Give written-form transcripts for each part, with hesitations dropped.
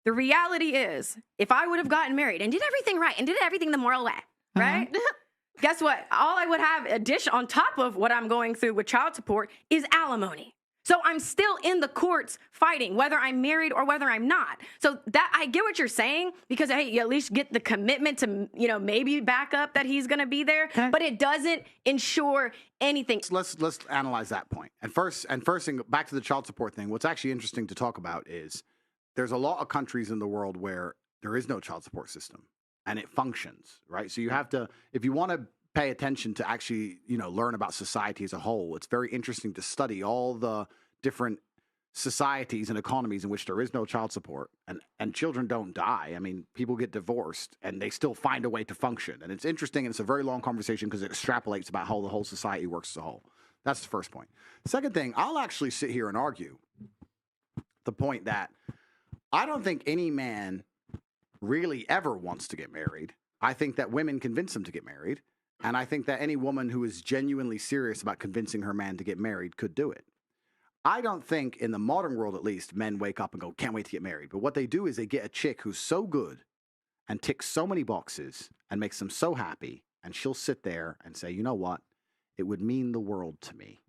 The reality is, if I would have gotten married and did everything right and did everything the moral way, right? Guess what? All I would have on top of what I'm going through with child support is alimony. So I'm still in the courts fighting, whether I'm married or whether I'm not. So that I get what you're saying, because hey, you at least get the commitment to, maybe back up that he's going to be there, but it doesn't ensure anything. Let's analyze that point. And first thing, back to the child support thing. What's actually interesting to talk about is there's a lot of countries in the world where there is no child support system and it functions, right? So you have to, if you want to pay attention to actually, learn about society as a whole, it's very interesting to study all the different societies and economies in which there is no child support and children don't die. I mean, people get divorced and they still find a way to function. And it's interesting, and it's a very long conversation because it extrapolates about how the whole society works as a whole. That's the first point. Second thing, I'll actually sit here and argue the point that I don't think any man really ever wants to get married. I think that women convince him to get married. And I think that any woman who is genuinely serious about convincing her man to get married could do it. I don't think, in the modern world at least, men wake up and go, can't wait to get married. But what they do is they get a chick who's so good and ticks so many boxes and makes them so happy. And she'll sit there and say, you know what? It would mean the world to me.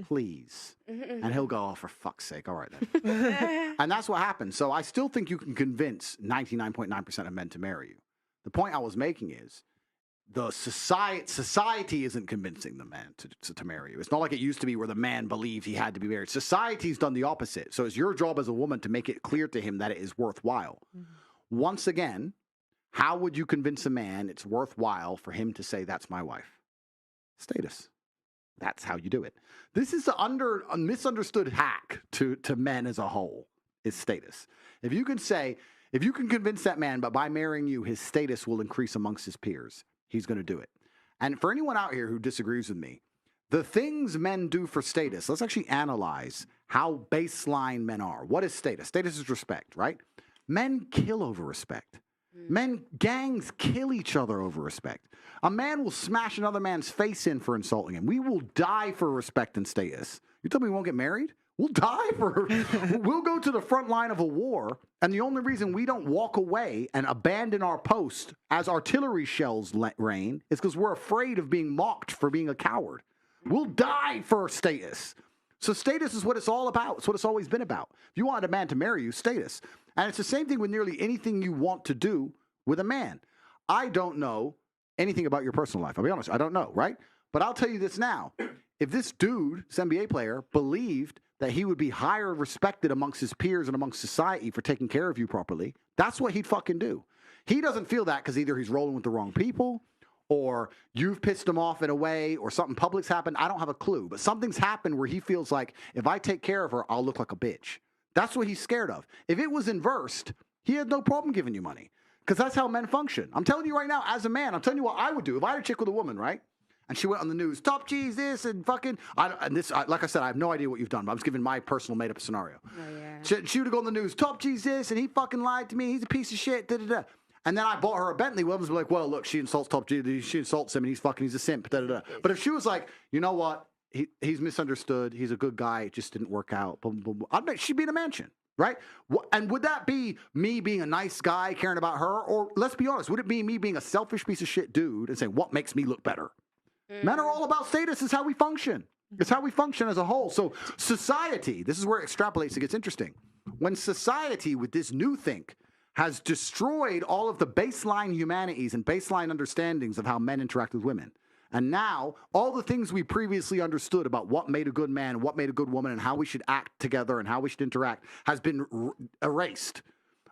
Please. And he'll go, oh, for fuck's sake. All right, then. And that's what happens. So I still think you can convince 99.9% of men to marry you. The point I was making is, the society isn't convincing the man to marry you. It's not like it used to be where the man believed he had to be married. Society's done the opposite. So it's your job as a woman to make it clear to him that it is worthwhile. Once again, how would you convince a man it's worthwhile for him to say, that's my wife? Status. That's how you do it. This is a misunderstood hack to men as a whole, is status. If you can convince that man, but by marrying you, his status will increase amongst his peers, he's going to do it. And for anyone out here who disagrees with me, the things men do for status, let's actually analyze how baseline men are. What is status? Status is respect, right? Men kill over respect. Gangs kill each other over respect. A man will smash another man's face in for insulting him. We will die for respect and status. You tell me we won't get married? We'll die for we'll go to the front line of a war, and the only reason we don't walk away and abandon our post as artillery shells rain is because we're afraid of being mocked for being a coward. We'll die for status. So status is what it's all about. It's what it's always been about. If you wanted a man to marry you, status. And it's the same thing with nearly anything you want to do with a man. I don't know anything about your personal life. I'll be honest. I don't know, right? But I'll tell you this now. If this dude, this NBA player, believed that he would be higher respected amongst his peers and amongst society for taking care of you properly, that's what he'd fucking do. He doesn't feel that because either he's rolling with the wrong people or you've pissed him off in a way or something public's happened. I don't have a clue. But something's happened where he feels like if I take care of her, I'll look like a bitch. That's what he's scared of. If it was inversed, he had no problem giving you money because that's how men function. I'm telling you right now, as a man, I'm telling you what I would do. If I had a chick with a woman, right? And she went on the news, top G's this and fucking, like I said, I have no idea what you've done, but I'm just giving my personal made up scenario. Oh, yeah. She would go on the news, top G's this, and he fucking lied to me, he's a piece of shit, da-da-da. And then I bought her a Bentley, women's be like, well, look, she insults top G, she insults him, and he's a simp, da-da-da. But if she was like, you know what, he's misunderstood, he's a good guy, it just didn't work out, boom, boom, boom. I bet she'd be in a mansion. Right? And would that be me being a nice guy, caring about her? Or let's be honest, would it be me being a selfish piece of shit dude and saying, what makes me look better? Men are all about status. It's how we function. It's how we function as a whole. So society, this is where it extrapolates, it gets interesting. When society with this new think has destroyed all of the baseline humanities and baseline understandings of how men interact with women. And now all the things we previously understood about what made a good man, what made a good woman, and how we should act together and how we should interact has been erased.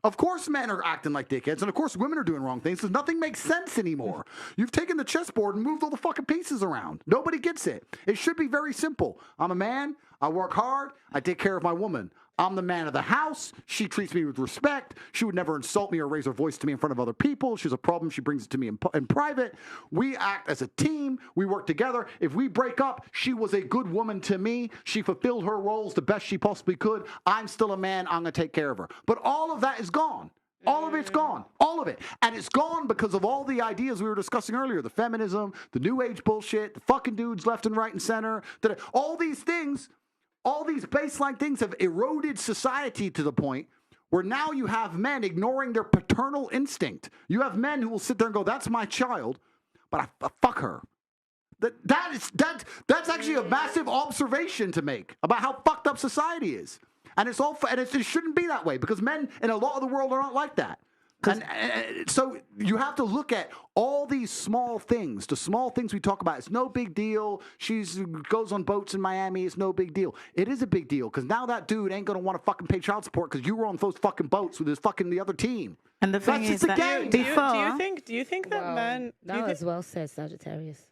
Of course men are acting like dickheads, and of course women are doing wrong things, because nothing makes sense anymore. You've taken the chessboard and moved all the fucking pieces around. Nobody gets it. It should be very simple. I'm a man, I work hard, I take care of my woman. I'm the man of the house. She treats me with respect. She would never insult me or raise her voice to me in front of other people. She has a problem, she brings it to me in private. We act as a team. We work together. If we break up, she was a good woman to me. She fulfilled her roles the best she possibly could. I'm still a man. I'm going to take care of her. But all of that is gone. All of it's gone. All of it. And it's gone because of all the ideas we were discussing earlier. The feminism, the new age bullshit, the fucking dudes left and right and center. All these things, all these baseline things have eroded society to the point where now you have men ignoring their paternal instinct. You have men who will sit there and go, that's my child, but I fuck her. That's actually a massive observation to make about how fucked up society is. And it shouldn't be that way because men in a lot of the world are not like that. And so you have to look at all these small things. The small things we talk about, it's no big deal. She goes on boats in Miami. It's no big deal. It is a big deal because now that dude ain't going to want to fucking pay child support because you were on those fucking boats with the other team. And the thing is that game. before, do you think that men? That was well said, Sagittarius.